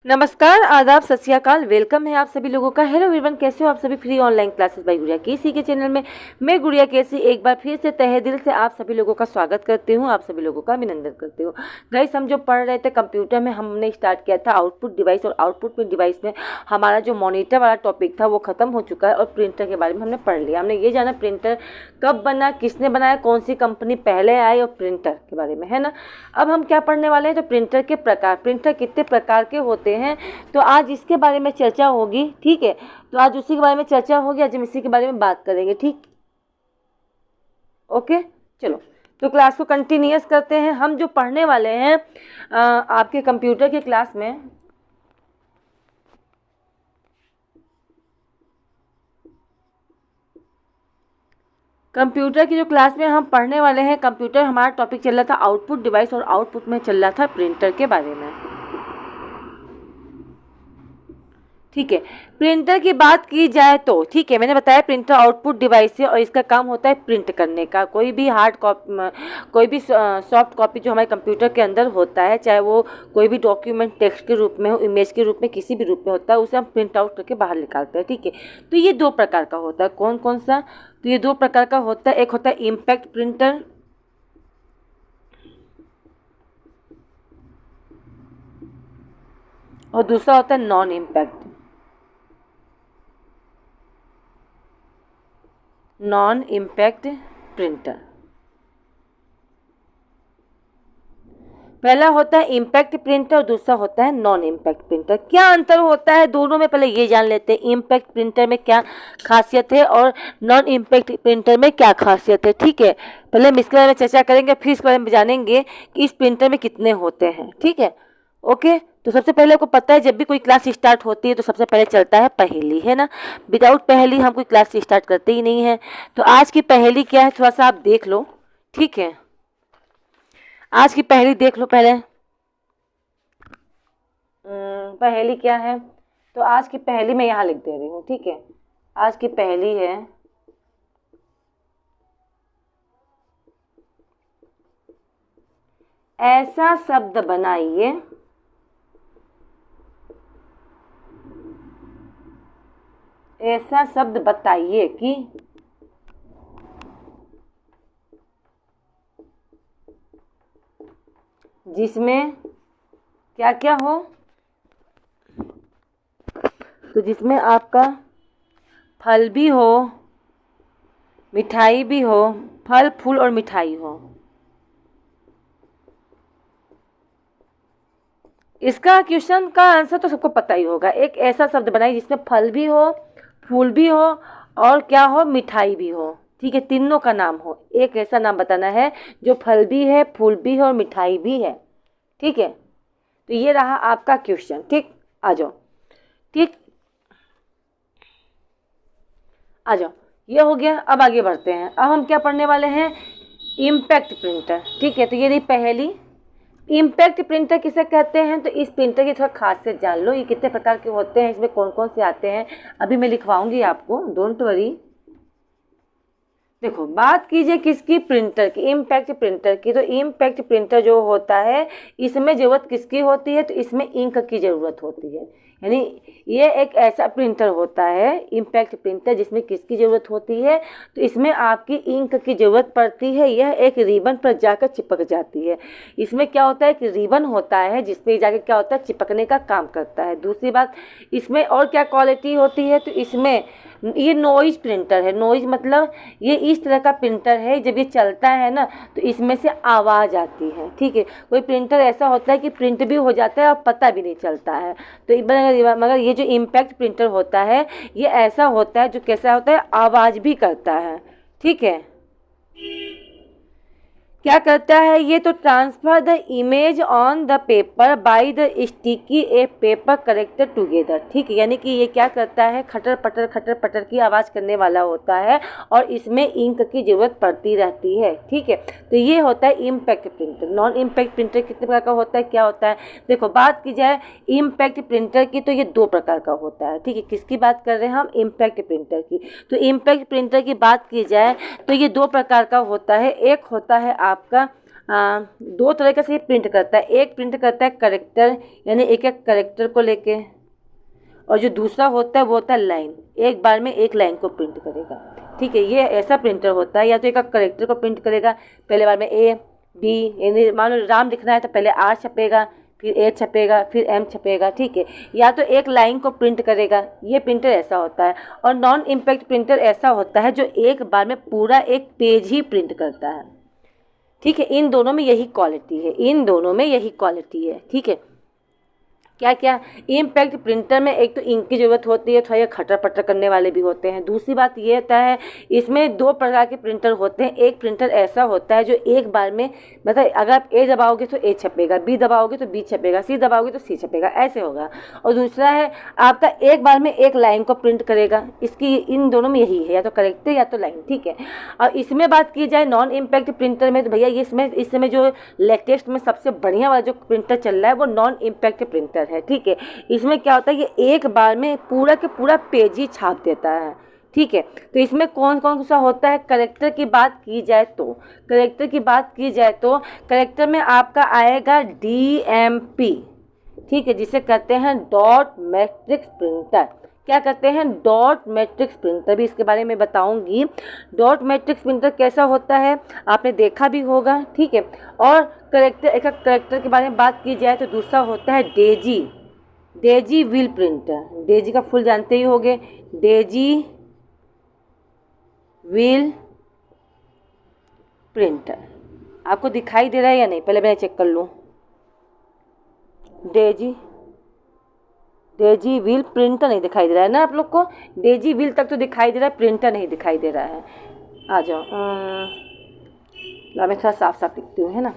नमस्कार, आदाब, सत श्री अकाल। वेलकम है आप सभी लोगों का। हेलो एवरीवन, कैसे हो आप सभी। फ्री ऑनलाइन क्लासेस बाय गुड़िया केसी के चैनल में मैं गुड़िया केसी एक बार फिर से तहे दिल से आप सभी लोगों का स्वागत करती हूँ, आप सभी लोगों का अभिनंदन करती हूँ। गाइस, हम जो पढ़ रहे थे कंप्यूटर में, हमने स्टार्ट किया था आउटपुट डिवाइस, और आउटपुट में डिवाइस में हमारा जो मॉनिटर वाला टॉपिक था वो खत्म हो चुका है और प्रिंटर के बारे में हमने पढ़ लिया। हमने ये जाना प्रिंटर कब बना, किसने बनाया, कौन सी कंपनी पहले आई, और प्रिंटर के बारे में, है ना। अब हम क्या पढ़ने वाले हैं, तो प्रिंटर के प्रकार, प्रिंटर कितने प्रकार के होते हैं, तो आज इसके बारे में चर्चा होगी। ठीक है, तो आज उसी के बारे में चर्चा होगी, आज हम इसी के बारे में बात करेंगे। ठीक, ओके, चलो तो क्लास को कंटिन्यूअस करते हैं। हम जो पढ़ने वाले हैं आपके कंप्यूटर के क्लास में, कंप्यूटर की जो क्लास में हम पढ़ने वाले हैं, कंप्यूटर हमारा टॉपिक चल रहा था आउटपुट डिवाइस, और आउटपुट में चल रहा था प्रिंटर के बारे में। ठीक है, प्रिंटर की बात की जाए तो ठीक है, मैंने बताया प्रिंटर आउटपुट डिवाइस है और इसका काम होता है प्रिंट करने का। कोई भी हार्ड कॉपी, कोई भी सॉफ्ट कॉपी जो हमारे कंप्यूटर के अंदर होता है, चाहे वो कोई भी डॉक्यूमेंट टेक्स्ट के रूप में हो, इमेज के रूप में, किसी भी रूप में होता है, उसे हम प्रिंट आउट करके बाहर निकालते हैं। ठीक है, तो ये दो प्रकार का होता है। कौन कौन सा, तो ये दो प्रकार का होता है। एक होता है इम्पैक्ट प्रिंटर, और दूसरा होता है non impact, non impact printer. पहला होता है इम्पैक्ट प्रिंटर और दूसरा होता है नॉन इम्पैक्ट प्रिंटर। क्या अंतर होता है दोनों में, पहले ये जान लेते हैं इम्पैक्ट प्रिंटर में क्या खासियत है और नॉन इम्पैक्ट प्रिंटर में क्या खासियत है। ठीक है, पहले हम इसके बारे में चर्चा करेंगे, फिर इसके बारे में जानेंगे कि इस प्रिंटर में कितने होते हैं। ठीक है, ओके। तो सबसे पहले आपको पता है जब भी कोई क्लास स्टार्ट होती है तो सबसे पहले चलता है पहेली, है ना। विदाउट पहेली हम कोई क्लास स्टार्ट करते ही नहीं है। तो आज की पहेली क्या है, थोड़ा सा आप देख लो। ठीक है, आज की पहेली देख लो पहले। पहेली क्या है, तो आज की पहेली मैं यहाँ लिख दे रही हूँ। ठीक है, आज की पहेली है, ऐसा शब्द बनाइए ऐसा शब्द बताइए कि जिसमें क्या क्या हो, तो जिसमें आपका फल भी हो, मिठाई भी हो, फल फूल और मिठाई हो। इसका क्वेश्चन का आंसर तो सबको पता ही होगा। एक ऐसा शब्द बनाइए जिसमें फल भी हो, फूल भी हो, और क्या हो, मिठाई भी हो। ठीक है, तीनों का नाम हो। एक ऐसा नाम बताना है जो फल भी है, फूल भी है और मिठाई भी है। ठीक है, तो ये रहा आपका क्वेश्चन। ठीक, आ जाओ। ठीक, आ जाओ, ये हो गया। अब आगे बढ़ते हैं। अब हम क्या पढ़ने वाले हैं, इम्पैक्ट प्रिंटर। ठीक है, तो ये रही पहली, इम्पैक्ट प्रिंटर किसे कहते हैं। तो इस प्रिंटर की थोड़ा खासियत जान लो, ये कितने प्रकार के होते हैं, इसमें कौन कौन से आते हैं, अभी मैं लिखवाऊंगी आपको, डोंट वरी। देखो, बात कीजिए किसकी, प्रिंटर की, इम्पैक्ट प्रिंटर की। तो इम्पैक्ट प्रिंटर जो होता है, इसमें ज़रूरत किसकी होती है, तो इसमें इंक की ज़रूरत होती है। यानी ये एक ऐसा प्रिंटर होता है इम्पैक्ट प्रिंटर जिसमें किसकी ज़रूरत होती है, तो इसमें आपकी इंक की ज़रूरत पड़ती है। यह एक रिबन पर जाकर चिपक जाती है। इसमें क्या होता है कि रिबन होता है जिसपे जाकर क्या होता है, चिपकने का काम करता है। दूसरी बात, इसमें और क्या क्वालिटी होती है, तो इसमें ये नॉइज प्रिंटर है। नॉइज मतलब ये इस तरह का प्रिंटर है, जब ये चलता है ना तो इसमें से आवाज़ आती है। ठीक है, कोई प्रिंटर ऐसा होता है कि प्रिंट भी हो जाता है और पता भी नहीं चलता है। तो मगर ये जो इम्पैक्ट प्रिंटर होता है, ये ऐसा होता है जो कैसा होता है, आवाज़ भी करता है। ठीक है, क्या करता है ये, तो transfer the image on the paper by the sticky A paper character together. ठीक है, यानी कि ये क्या करता है, खटर पटर की आवाज़ करने वाला होता है और इसमें इंक की ज़रूरत पड़ती रहती है। ठीक है, तो ये होता है impact printer. Non impact printer कितने प्रकार का होता है, क्या होता है, देखो बात की जाए इम्पैक्ट प्रिंटर की तो ये दो प्रकार का होता है। ठीक है, किसकी बात कर रहे हैं हम, इम्पैक्ट प्रिंटर की। तो इम्पैक्ट प्रिंटर की बात की जाए तो ये दो प्रकार का होता है। एक होता है आपका दो तरीके से ये प्रिंट करता है। एक प्रिंट करता है करेक्टर, यानी एक एक करेक्टर को लेके, और जो दूसरा होता है वो होता है लाइन, एक बार में एक लाइन को प्रिंट करेगा। ठीक है, ये ऐसा प्रिंटर होता है। या तो एक करेक्टर को प्रिंट करेगा, पहले बार में ए बी, यानी मान लो राम लिखना है तो पहले आर छपेगा, फिर ए छपेगा, फिर एम छपेगा। ठीक है, या तो एक लाइन को प्रिंट करेगा, ये प्रिंटर ऐसा होता है। और नॉन इम्पैक्ट प्रिंटर ऐसा होता है जो एक बार में पूरा एक पेज ही प्रिंट करता है। ठीक है, इन दोनों में यही क्वालिटी है, इन दोनों में यही क्वालिटी है। ठीक है, क्या क्या इम्पैक्ट प्रिंटर में एक तो इंक की ज़रूरत होती है, थोड़ा ये खटर पटर करने वाले भी होते हैं। दूसरी बात ये होता है इसमें दो प्रकार के प्रिंटर होते हैं। एक प्रिंटर ऐसा होता है जो एक बार में मतलब अगर आप ए दबाओगे तो ए छपेगा, बी दबाओगे तो बी छपेगा, सी दबाओगे तो सी छपेगा, ऐसे होगा। और दूसरा है आपका एक बार में एक लाइन को प्रिंट करेगा। इसकी इन दोनों में यही है, या तो करेक्टर या तो लाइन। ठीक है, और इसमें बात की जाए नॉन इम्पैक्ट प्रिंटर में, तो भैया इसमें इस समय जो लेटेस्ट में सबसे बढ़िया वाला जो प्रिंटर चल रहा है वो नॉन इम्पैक्ट प्रिंटर है। ठीक है, इसमें क्या होता है ये एक बार में पूरा के पूरा पेज ही छाप देता है। ठीक है, तो इसमें कौन कौन सा होता है, करेक्टर की बात की जाए तो, करेक्टर की बात की जाए तो करेक्टर में आपका आएगा DMP। ठीक है, जिसे कहते हैं डॉट मैट्रिक्स प्रिंटर। क्या कहते हैं, डॉट मैट्रिक्स प्रिंटर, भी इसके बारे में बताऊंगी। डॉट मैट्रिक्स प्रिंटर कैसा होता है आपने देखा भी होगा। ठीक है, और करेक्टर एक करेक्टर के बारे में बात की जाए तो दूसरा होता है Daisy, Daisy wheel printer. Daisy का फुल जानते ही होंगे, डेजी व्हील प्रिंटर। आपको दिखाई दे रहा है या नहीं, पहले मैं चेक कर लूँ। डेजी व्हील प्रिंटर नहीं दिखाई दे रहा है ना आप लोग को, डेजी व्हील तक तो दिखाई दे रहा है, प्रिंटर नहीं दिखाई दे रहा है। आ जाओ, मैं थोड़ा साफ साफ लिखती हूँ, है ना।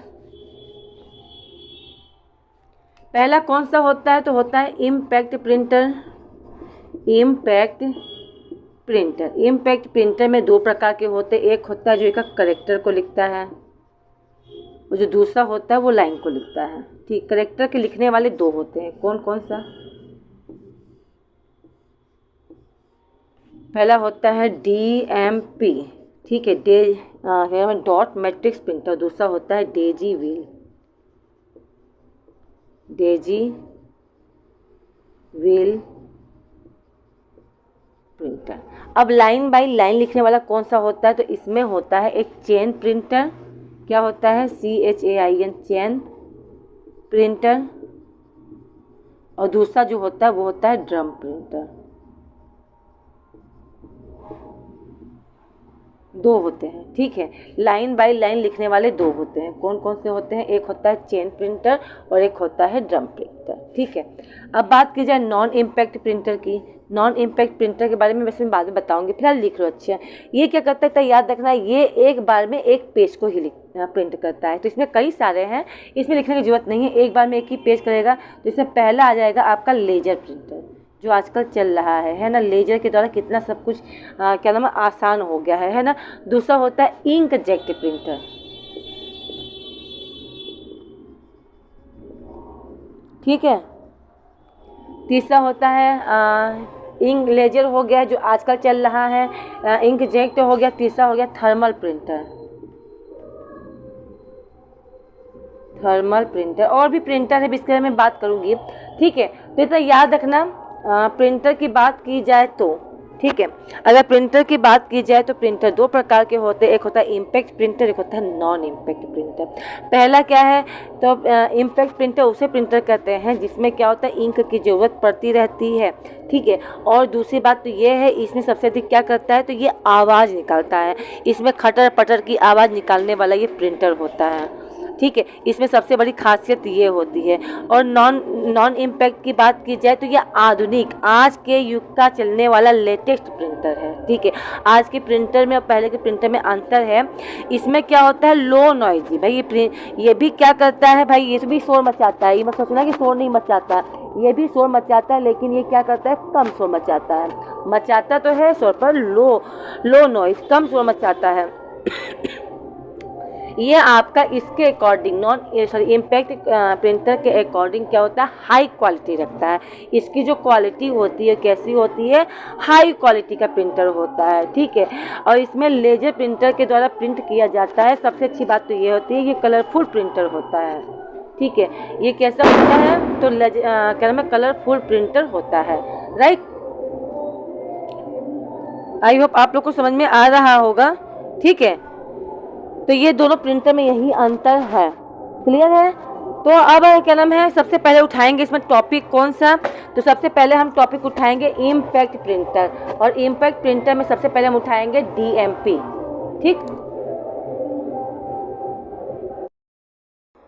पहला कौन सा होता है, तो होता है impact printer. Impact printer, impact printer में दो प्रकार के होते हैं। एक होता है जो एक करेक्टर को लिखता है, और जो दूसरा होता है वो लाइन को लिखता है। ठीक, करेक्टर के लिखने वाले दो होते हैं, कौन कौन सा। पहला होता है DMP। ठीक है, डॉट मैट्रिक्स प्रिंटर। दूसरा होता है Daisy wheel, Daisy wheel printer. अब लाइन बाय लाइन लिखने वाला कौन सा होता है, तो इसमें होता है एक चेन प्रिंटर। क्या होता है, CHAIN, चेन प्रिंटर। और दूसरा जो होता है वो होता है ड्रम प्रिंटर। दो होते हैं। ठीक है, लाइन बाय लाइन लिखने वाले दो होते हैं। कौन कौन से होते हैं, एक होता है चेन प्रिंटर और एक होता है ड्रम प्रिंटर। ठीक है, अब बात की जाए नॉन इम्पैक्ट प्रिंटर की। नॉन इम्पैक्ट प्रिंटर के बारे में वैसे मैं बाद में बताऊंगी, फिलहाल लिख लो अच्छे। ये क्या करता है, याद रखना, ये एक बार में एक पेज को ही प्रिंट करता है। तो इसमें कई सारे हैं, इसमें लिखने की जरूरत नहीं है, एक बार में एक ही पेज करेगा। तो इसमें पहला आ जाएगा आपका लेजर प्रिंटर, जो आजकल चल रहा है ना। लेजर के द्वारा कितना सब कुछ क्या नाम है आसान हो गया है ना। दूसरा होता है इंक जेट प्रिंटर। ठीक है, तीसरा होता है इंक लेजर हो गया जो आजकल चल रहा है, इंक जेट हो गया। तीसरा हो गया थर्मल प्रिंटर, थर्मल प्रिंटर। और भी प्रिंटर है, इसके बारे में बात करूंगी। ठीक है, तो इतना याद रखना। प्रिंटर की बात की जाए तो, ठीक है, अगर प्रिंटर की बात की जाए तो प्रिंटर दो प्रकार के होते हैं। एक होता है इम्पैक्ट प्रिंटर, एक होता है नॉन इम्पैक्ट प्रिंटर। पहला क्या है, तो इम्पैक्ट प्रिंटर उसे प्रिंटर कहते हैं जिसमें क्या होता है इंक की ज़रूरत पड़ती रहती है। ठीक है, और दूसरी बात तो ये है, इसमें सबसे अधिक क्या करता है, तो ये आवाज़ निकालता है। इसमें खटर पटर की आवाज़ निकालने वाला ये प्रिंटर होता है। ठीक है, इसमें सबसे बड़ी खासियत ये होती है। और नॉन इम्पैक्ट की बात की जाए तो ये आधुनिक आज के युग का चलने वाला लेटेस्ट प्रिंटर है। ठीक है, आज के प्रिंटर में और पहले के प्रिंटर में अंतर है। इसमें क्या होता है, लो नॉइजी। भाई ये भी क्या करता है, भाई ये भी शोर मचाता है। ये मत सोचना कि शोर नहीं मचाता है, ये भी शोर मचाता है, लेकिन ये क्या करता है, कम शोर मचाता है। मचाता तो है शोर, पर लो नॉइज, कम शोर मचाता है। ये आपका इसके अकॉर्डिंग इम्पैक्ट प्रिंटर के अकॉर्डिंग क्या होता है, हाई क्वालिटी रखता है। इसकी जो क्वालिटी होती है कैसी होती है, हाई क्वालिटी का प्रिंटर होता है, ठीक है। और इसमें लेजर प्रिंटर के द्वारा प्रिंट किया जाता है। सबसे अच्छी बात तो ये होती है ये कलरफुल प्रिंटर होता है, ठीक है। ये कैसा होता है, तो क्या नाम है, कलरफुल प्रिंटर होता है, राइट। आई होप आप लोग को समझ में आ रहा होगा, ठीक है। तो ये दोनों प्रिंटर में यही अंतर है, क्लियर है। तो अब क्या नाम है, सबसे पहले उठाएंगे इसमें टॉपिक कौन सा, तो सबसे पहले हम टॉपिक उठाएंगे इम्पैक्ट प्रिंटर। और इम्पैक्ट प्रिंटर में सबसे पहले हम उठाएंगे DMP, ठीक।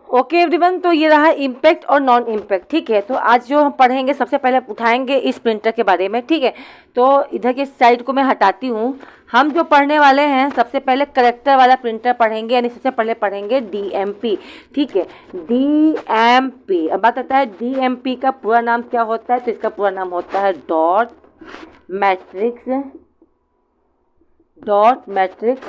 ओके एवरीवन, तो ये रहा इम्पैक्ट और नॉन इम्पैक्ट, ठीक है। तो आज जो हम पढ़ेंगे सबसे पहले उठाएंगे इस प्रिंटर के बारे में, ठीक है। तो इधर की साइड को मैं हटाती हूँ। हम जो पढ़ने वाले हैं सबसे पहले करेक्टर वाला प्रिंटर पढ़ेंगे, यानी सबसे पहले पढ़ेंगे DMP, ठीक है। DMP, अब बात आता है DMP का पूरा नाम क्या होता है, तो इसका पूरा नाम होता है डॉट मैट्रिक्स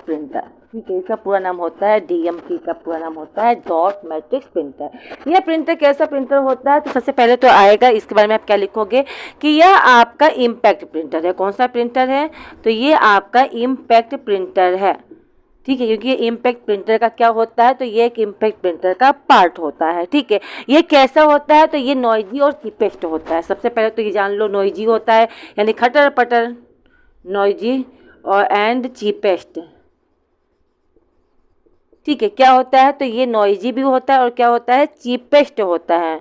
प्रिंटर, ठीक है। इसका पूरा नाम होता है DMP का पूरा नाम होता है डॉट मैट्रिक्स प्रिंटर। यह प्रिंटर कैसा प्रिंटर होता है, तो सबसे पहले तो आएगा इसके बारे में आप क्या लिखोगे कि यह आपका इम्पैक्ट प्रिंटर है। कौन सा प्रिंटर है, तो ये आपका इम्पैक्ट प्रिंटर है, ठीक है। क्योंकि ये इम्पैक्ट प्रिंटर का क्या होता है, तो ये एक इम्पैक्ट प्रिंटर का पार्ट होता है, ठीक है। ये कैसा होता है, तो ये नॉइजी और चीपेस्ट होता है। सबसे पहले तो ये जान लो, नॉइजी होता है यानी खटर पटर, नॉइजी और एंड चीपेस्ट, ठीक है। क्या होता है, तो ये नॉइजी भी होता है और क्या होता है, चीपेस्ट होता है,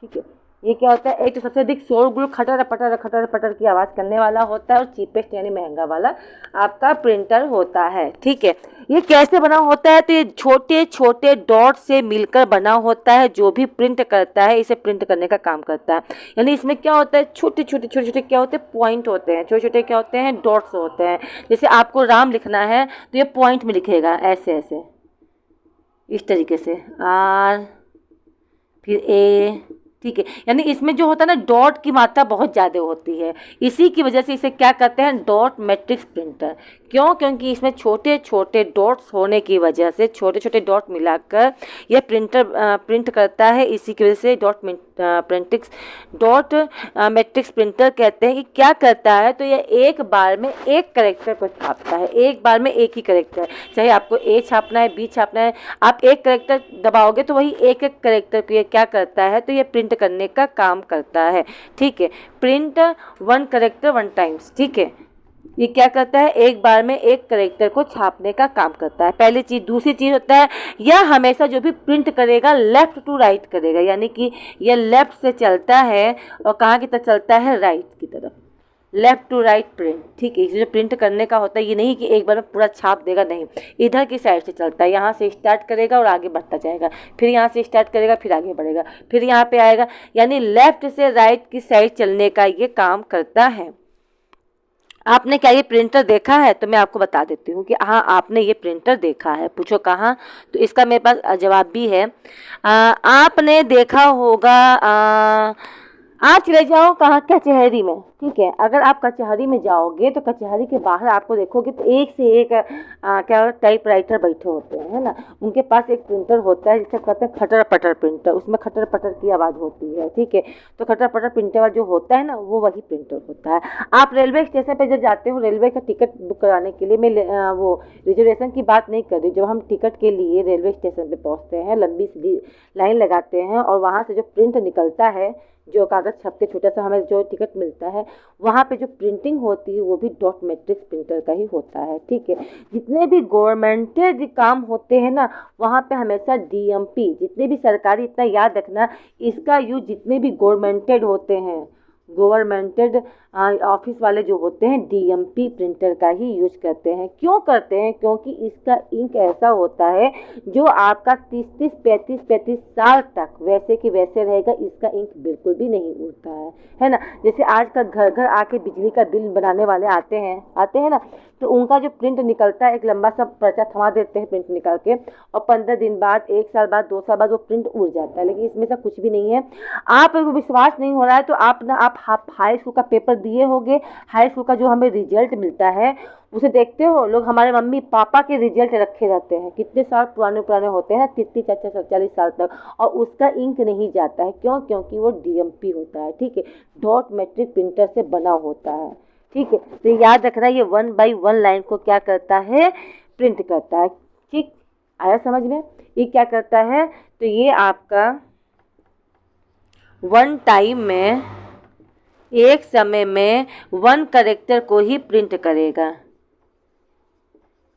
ठीक है। ये क्या होता है, एक तो सबसे अधिक शोरगुल खटर पटर की आवाज़ करने वाला होता है, और चीपेस्ट यानी महंगा वाला आपका प्रिंटर होता है, ठीक है। ये कैसे बना होता है, तो ये छोटे छोटे डॉट से मिलकर बना होता है। जो भी प्रिंट करता है इसे प्रिंट करने का काम करता है। यानी इसमें क्या होता है, छोटे छोटे क्या होते हैं, पॉइंट होते हैं, छोटे छोटे क्या होते हैं, डॉट्स होते हैं। जैसे आपको राम लिखना है तो ये पॉइंट में लिखेगा, ऐसे ऐसे इस तरीके से, R फिर A, ठीक है। यानी इसमें जो होता है ना, डॉट की मात्रा बहुत ज़्यादा होती है। इसी की वजह से इसे क्या कहते हैं, डॉट मैट्रिक्स प्रिंटर। क्यों, क्योंकि इसमें छोटे छोटे डॉट्स होने की वजह से, छोटे छोटे डॉट मिलाकर यह प्रिंटर प्रिंट करता है। इसी की वजह से डॉट मैट्रिक्स प्रिंटर कहते हैं। कि क्या करता है, तो यह एक बार में एक कैरेक्टर को छापता है, एक बार में एक ही कैरेक्टर। चाहे आपको A छापना है, B छापना है, आप एक कैरेक्टर दबाओगे तो वही एक एक कैरेक्टर को ये क्या करता है, तो ये प्रिंट करने का काम करता है, ठीक है। प्रिंट 1 कैरेक्टर 1 टाइम्स, ठीक है। ये क्या करता है, एक बार में एक कैरेक्टर को छापने का काम करता है, पहली चीज़। दूसरी चीज़ होता है, यह हमेशा जो भी प्रिंट करेगा लेफ्ट टू राइट करेगा, यानी कि यह लेफ्ट से चलता है और कहाँ की तरफ चलता है, राइट की तरफ, लेफ्ट टू राइट प्रिंट, ठीक है। इसे जो प्रिंट करने का होता है, ये नहीं कि एक बार में पूरा छाप देगा, नहीं, इधर की साइड से चलता है। यहाँ से स्टार्ट करेगा और आगे बढ़ता जाएगा, फिर यहाँ से स्टार्ट करेगा फिर आगे बढ़ेगा, फिर यहाँ पे आएगा, यानी लेफ्ट से राइट की साइड चलने का ये काम करता है। आपने क्या ये प्रिंटर देखा है, तो मैं आपको बता देती हूँ कि हाँ आपने ये प्रिंटर देखा है। पूछो कहाँ, तो इसका मेरे पास जवाब भी है। आपने देखा होगा, आप चले जाओ कहाँ, कचहरी में, ठीक है। अगर आप कचहरी में जाओगे तो कचहरी के बाहर आपको देखोगे तो एक से एक क्या टाइप राइटर बैठे होते हैं, है ना। उनके पास एक प्रिंटर होता है जिसे कहते हैं खटर पटर प्रिंटर। उसमें खटर पटर की आवाज़ होती है, ठीक है। तो खटर पटर प्रिंटर जो होता है ना, वो वही प्रिंटर होता है। आप रेलवे स्टेशन पर जब जाते हो, रेलवे का टिकट बुक कराने के लिए, मैं वो रिजर्वेशन की बात नहीं कर रही, जब हम टिकट के लिए रेलवे स्टेशन पर पहुँचते हैं, लंबी सी लाइन लगाते हैं और वहाँ से जो प्रिंट निकलता है, जो कागज़ छप के छोटा सा हमें जो टिकट मिलता है, वहाँ पे जो प्रिंटिंग होती है वो भी डॉट मैट्रिक्स प्रिंटर का ही होता है, ठीक है। जितने भी गवर्नमेंटेड काम होते हैं ना, वहाँ पे हमेशा DMP, जितने भी सरकारी, इतना याद रखना, इसका यूज जितने भी गवर्नमेंटेड होते हैं, गवर्नमेंटेड ऑफिस वाले जो होते हैं, DMP प्रिंटर का ही यूज करते हैं। क्यों करते हैं, क्योंकि इसका इंक ऐसा होता है जो आपका 30-30, 35-35 साल तक वैसे कि वैसे रहेगा। इसका इंक बिल्कुल भी नहीं उड़ता है ना। जैसे आज का घर घर आके बिजली का बिल बनाने वाले आते हैं ना, तो उनका जो प्रिंट निकलता है, एक लंबा सा पर्चा थमा देते हैं प्रिंट निकाल के, और 15 दिन बाद, 1 साल बाद, 2 साल बाद वो प्रिंट उड़ जाता है। लेकिन इसमें से कुछ भी नहीं है। आप विश्वास नहीं हो रहा है तो आप हाई स्कूल का पेपर दिए होंगे, हाई स्कूल का जो हमें रिजल्ट मिलता है उसे देखते हो। लोग हमारे मम्मी पापा के रिजल्ट रखे रहते हैं, कितने साल पुराने होते हैं, 33, 40 साल तक, और उसका इंक नहीं जाता है। क्यों? क्योंकि वो DMP होता है, ठीक है, डॉट मैट्रिक प्रिंटर से बना होता है, ठीक है। तो याद रखना, ये 1 by 1 लाइन को क्या करता है, प्रिंट करता है, ठीक, आया समझ में। ये क्या करता है, तो ये आपका 1 टाइम में, एक समय में 1 कैरेक्टर को ही प्रिंट करेगा।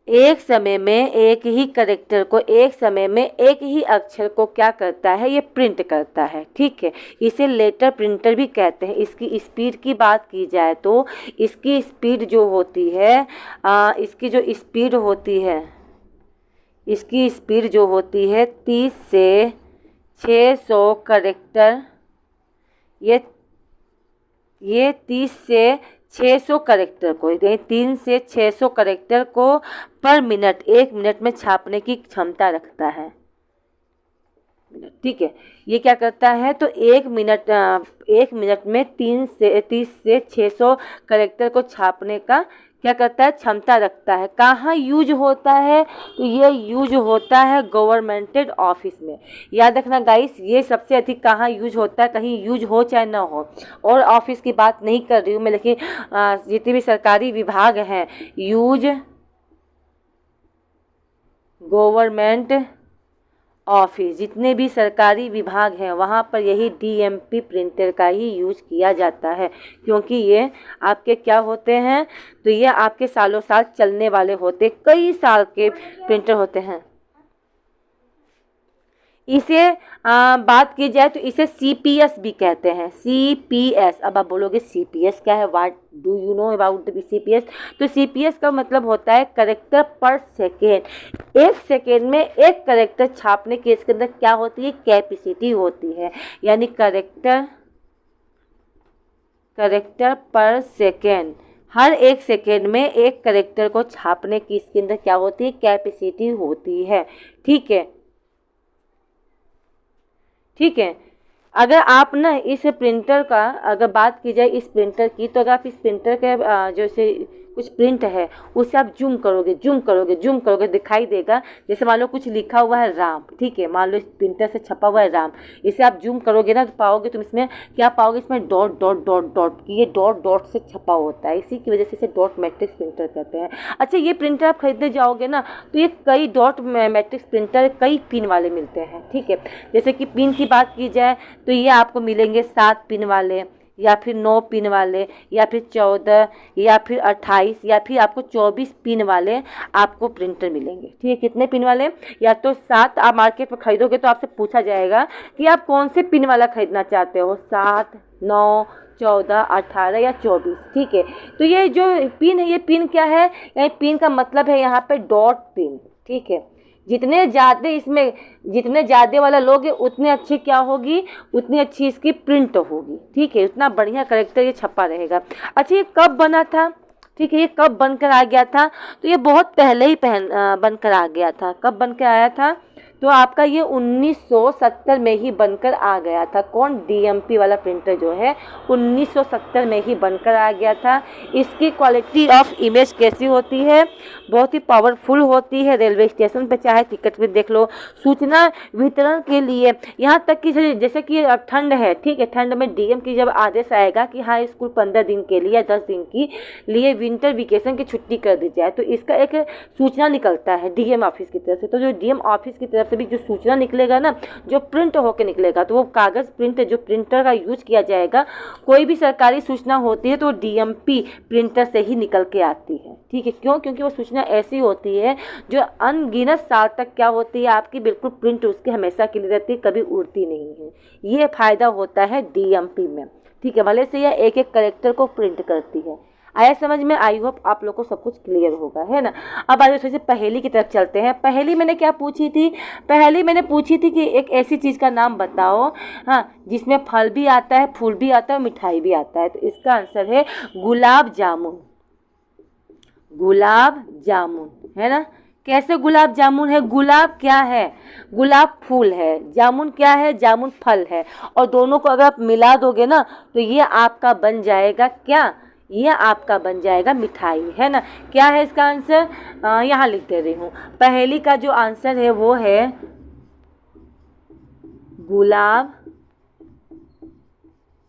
एक समय में एक ही कैरेक्टर को, एक समय में एक ही अक्षर को क्या करता है, ये प्रिंट करता है, ठीक है। इसे लेटर प्रिंटर भी कहते हैं। इसकी स्पीड की बात की जाए तो इसकी स्पीड जो होती है, इसकी जो स्पीड होती है, इसकी स्पीड जो होती है 30 से 600 कैरेक्टर, ये 30 से 600 कैरेक्टर को, 3 से 600 कैरेक्टर को पर मिनट, 1 मिनट में छापने की क्षमता रखता है, ठीक है। ये क्या करता है, तो 1 मिनट में 30 से 600 कैरेक्टर को छापने का क्या करता है, क्षमता रखता है। कहाँ यूज होता है, तो ये यूज होता है गवर्नमेंटेड ऑफिस में। याद रखना गाइस, ये सबसे अधिक कहाँ यूज होता है, कहीं यूज हो चाहे ना हो, और ऑफिस की बात नहीं कर रही हूँ मैं, लेकिन जितने भी सरकारी विभाग हैं, यूज गवर्नमेंट ऑफिस, जितने भी सरकारी विभाग हैं वहाँ पर यही DMP प्रिंटर का ही यूज किया जाता है। क्योंकि ये आपके क्या होते हैं, तो ये आपके सालों साल चलने वाले होते, कई साल के प्रिंटर होते हैं। इसे बात की जाए तो इसे CPS भी कहते हैं, CPS। अब आप बोलोगे CPS क्या है, what do you know about the CPS? तो CPS का मतलब होता है कैरेक्टर पर सेकेंड। 1 सेकेंड में एक कैरेक्टर छापने की इसके अंदर क्या होती है, कैपेसिटी होती है। यानी कैरेक्टर पर सेकेंड, हर 1 सेकेंड में एक कैरेक्टर को छापने की इसके अंदर क्या होती है, कैपेसिटी होती है, ठीक है, ठीक है। अगर आप ना इस प्रिंटर का, अगर बात की जाए इस प्रिंटर की, तो अगर आप इस प्रिंटर के जैसे कुछ प्रिंट है उसे आप जूम करोगे दिखाई देगा। जैसे मान लो कुछ लिखा हुआ है राम, ठीक है, मान लो इस प्रिंटर से छपा हुआ है राम, इसे आप जूम करोगे ना तो पाओगे तुम इसमें क्या पाओगे, इसमें डॉट डॉट डॉट डॉट, ये डॉट डॉट से छपा होता है, इसी की वजह से इसे डॉट मैट्रिक्स प्रिंटर कहते हैं। अच्छा, ये प्रिंटर आप खरीदने जाओगे ना तो ये कई डॉट मैट्रिक्स प्रिंटर कई पिन वाले मिलते हैं, ठीक है। जैसे कि पिन की बात की जाए तो ये आपको मिलेंगे 7 पिन वाले, या फिर 9 पिन वाले, या फिर 14, या फिर 28, या फिर आपको 24 पिन वाले आपको प्रिंटर मिलेंगे, ठीक है। कितने पिन वाले, या तो 7 आप मार्केट में खरीदोगे तो आपसे पूछा जाएगा कि आप कौन से पिन वाला खरीदना चाहते हो, 7, 9, 14, 18 या 24, ठीक है। तो ये जो पिन है, ये पिन क्या है, यानी पिन का मतलब है यहाँ पे डॉट पिन, ठीक है। जितने ज़्यादा वाला लोगे उतने अच्छी क्या होगी, उतनी अच्छी इसकी प्रिंट होगी, ठीक है, उतना बढ़िया कैरेक्टर ये छपा रहेगा। अच्छा, ये कब बना था, ठीक है, ये कब बनकर आ गया था, तो ये बहुत पहले ही बनकर आ गया था। कब बनकर आया था, तो आपका ये 1970 में ही बनकर आ गया था। कौन, DMP वाला प्रिंटर जो है 1970 में ही बनकर आ गया था। इसकी क्वालिटी ऑफ इमेज कैसी होती है, बहुत ही पावरफुल होती है। रेलवे स्टेशन पे चाहे टिकट पे देख लो, सूचना वितरण के लिए, यहाँ तक कि जैसे कि अब ठंड है, ठीक है, ठंड में DM की जब आदेश आएगा कि हाँ स्कूल 15 दिन के लिए या 10 दिन की लिए विंटर वेकेशन की छुट्टी कर दी जाए, तो इसका एक सूचना निकलता है DM ऑफिस की तरफ से। तो जो DM ऑफिस की तरफ से भी जो सूचना निकलेगा ना, जो प्रिंट होकर निकलेगा, तो वो कागज़ प्रिंट जो प्रिंटर का यूज किया जाएगा। कोई भी सरकारी सूचना होती है तो DMP प्रिंटर से ही निकल के आती है, ठीक है। क्यों? क्योंकि वो सूचना ऐसी होती है जो अनगिनत साल तक क्या होती है, आपकी बिल्कुल प्रिंट उसके हमेशा के लिए रहती है, कभी उड़ती नहीं है। ये फायदा होता है DMP में, ठीक है। भले से यह एक एक कैरेक्टर को प्रिंट करती है। आया समझ में? आई होप आप लोग को सब कुछ क्लियर होगा, है ना। अब आइए थोड़ी सी पहेली की तरफ चलते हैं। पहेली मैंने क्या पूछी थी, पहेली मैंने पूछी थी कि एक ऐसी चीज़ का नाम बताओ, हाँ, जिसमें फल भी आता है, फूल भी आता है, मिठाई भी आता है। तो इसका आंसर है गुलाब जामुन। गुलाब जामुन, है ना। कैसे गुलाब जामुन है? गुलाब क्या है? गुलाब फूल है, जामुन क्या है? जामुन फल है। और दोनों को अगर आप मिला दोगे ना तो ये आपका बन जाएगा क्या? ये आपका बन जाएगा मिठाई, है ना। क्या है इसका आंसर? यहाँ लिख दे रही हूँ। पहेली का जो आंसर है वो है गुलाब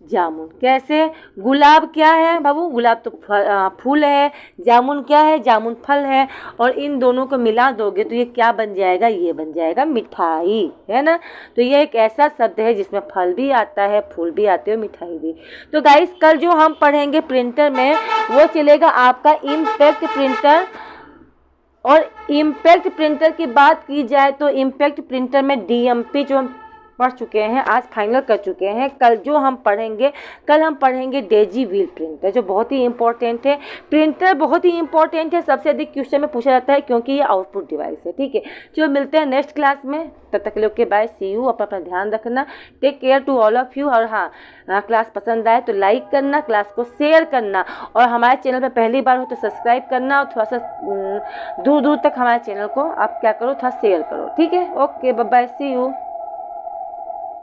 जामुन। कैसे? गुलाब क्या है बाबू? गुलाब तो फूल है। जामुन क्या है? जामुन फल है। और इन दोनों को मिला दोगे तो ये क्या बन जाएगा? ये बन जाएगा मिठाई, है ना। तो ये एक ऐसा शब्द है जिसमें फल भी आता है, फूल भी आते हैं, मिठाई भी। तो गाइस कल जो हम पढ़ेंगे प्रिंटर में वो चलेगा आपका इम्पैक्ट प्रिंटर। और इम्पैक्ट प्रिंटर की बात की जाए तो इम्पैक्ट प्रिंटर में डीएमपी जो हम पढ़ चुके हैं, आज फाइनल कर चुके हैं। कल हम पढ़ेंगे डेजी व्हील प्रिंटर, जो बहुत ही इंपॉर्टेंट है। प्रिंटर बहुत ही इंपॉर्टेंट है, सबसे अधिक क्वेश्चन में पूछा जाता है क्योंकि ये आउटपुट डिवाइस है, ठीक है। जो मिलते हैं नेक्स्ट क्लास में, तब तक के लिए ओके बाय, सी यू। अपना ध्यान रखना, take care to all of you. और हाँ, क्लास पसंद आए तो लाइक करना, क्लास को शेयर करना, और हमारे चैनल पर पहली बार हो तो सब्सक्राइब करना, और थोड़ा सा दूर दूर तक हमारे चैनल को आप क्या करो, थोड़ा शेयर करो, ठीक है। Okay bye bye, see you.